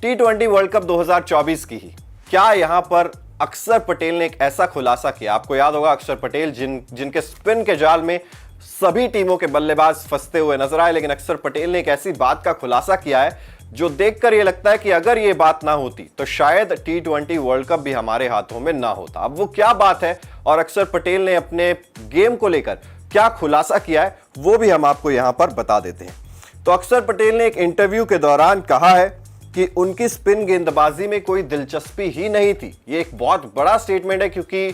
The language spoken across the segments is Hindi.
T20 वर्ल्ड कप 2024 की ही क्या यहां पर अक्षर पटेल ने एक ऐसा खुलासा किया। आपको याद होगा अक्षर पटेल जिनके स्पिन के जाल में सभी टीमों के बल्लेबाज फंसते हुए नजर आए, लेकिन अक्षर पटेल ने एक ऐसी बात का खुलासा किया है जो देखकर यह लगता है कि अगर यह बात ना होती तो शायद T20 वर्ल्ड कप भी हमारे हाथों में ना होता। अब वो क्या बात है और अक्षर पटेल ने अपने गेम को लेकर क्या खुलासा किया है वो भी हम आपको यहां पर बता देते हैं। तो अक्षर पटेल ने एक इंटरव्यू के दौरान कहा है कि उनकी स्पिन गेंदबाजी में कोई दिलचस्पी ही नहीं थी। ये एक बहुत बड़ा स्टेटमेंट है क्योंकि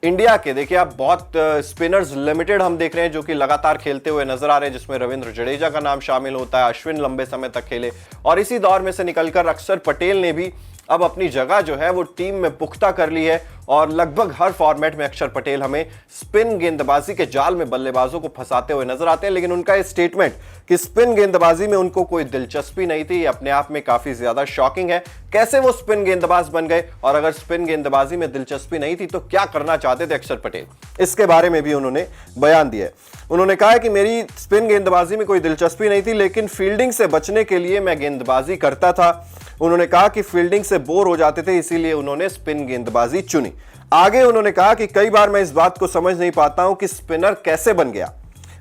इंडिया के देखिए आप बहुत स्पिनर्स लिमिटेड हम देख रहे हैं जो कि लगातार खेलते हुए नजर आ रहे हैं, जिसमें रविंद्र जडेजा का नाम शामिल होता है, अश्विन लंबे समय तक खेले और इसी दौर में से निकलकर अक्षर पटेल ने भी अब अपनी जगह जो है वो टीम में पुख्ता कर ली है और लगभग हर फॉर्मेट में अक्षर पटेल हमें स्पिन गेंदबाजी के जाल में बल्लेबाजों को फंसाते हुए नजर आते हैं। लेकिन उनका ये स्टेटमेंट कि स्पिन गेंदबाजी में उनको कोई दिलचस्पी नहीं थी, ये अपने आप में काफी ज्यादा शॉकिंग है। कैसे वो स्पिन गेंदबाज बन गए और अगर स्पिन गेंदबाजी में दिलचस्पी नहीं थी तो क्या करना चाहते थे अक्षर पटेल, इसके बारे में भी उन्होंने बयान दिया। उन्होंने कहा कि मेरी स्पिन गेंदबाजी में कोई दिलचस्पी नहीं थी, लेकिन फील्डिंग से बचने के लिए मैं गेंदबाजी करता था। उन्होंने कहा कि फील्डिंग से बोर हो जाते थे, इसीलिए उन्होंने स्पिन गेंदबाजी चुनी। आगे उन्होंने कहा कि कई बार मैं इस बात को समझ नहीं पाता हूं कि स्पिनर कैसे बन गया।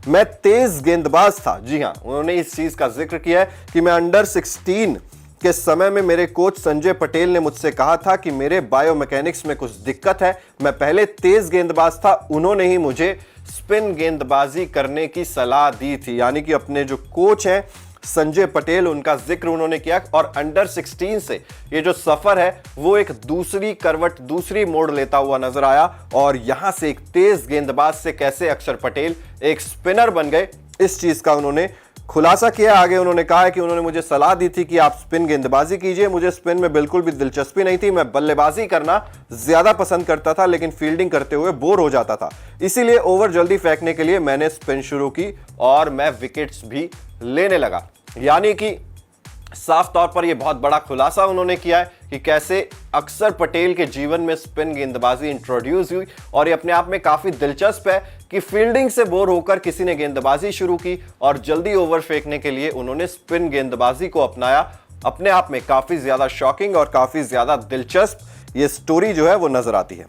मैं तेज गेंदबाज था। जी हां, उन्होंने इस चीज का जिक्र किया है कि मैं अंडर 16 के समय में मेरे कोच संजय पटेल ने मुझसे कहा था कि मेरे बायोमैकेनिक्स में कुछ दिक्कत है। मैं पहले तेज गेंदबाज था, उन्होंने ही मुझे स्पिन गेंदबाजी करने की सलाह दी थी। यानी कि अपने जो कोच हैं संजय पटेल, उनका जिक्र उन्होंने किया और अंडर 16 से ये जो सफर है वो एक दूसरी करवट, दूसरी मोड़ लेता हुआ नजर आया और यहां से एक तेज गेंदबाज से कैसे अक्षर पटेल एक स्पिनर बन गए, इस चीज का उन्होंने खुलासा किया। आगे उन्होंने कहा कि उन्होंने मुझे सलाह दी थी कि आप स्पिन गेंदबाजी कीजिए। मुझे स्पिन में बिल्कुल भी दिलचस्पी नहीं थी, मैं बल्लेबाजी करना ज्यादा पसंद करता था, लेकिन फील्डिंग करते हुए बोर हो जाता था, इसीलिए ओवर जल्दी फेंकने के लिए मैंने स्पिन शुरू की और मैं विकेट्स भी लेने लगा। यानी कि साफ तौर पर यह बहुत बड़ा खुलासा उन्होंने किया है कि कैसे अक्षर पटेल के जीवन में स्पिन गेंदबाजी इंट्रोड्यूस हुई और ये अपने आप में काफी दिलचस्प है कि फील्डिंग से बोर होकर किसी ने गेंदबाजी शुरू की और जल्दी ओवर फेंकने के लिए उन्होंने स्पिन गेंदबाजी को अपनाया। अपने आप में काफी ज्यादा शॉकिंग और काफी ज्यादा दिलचस्प ये स्टोरी जो है वो नजर आती है।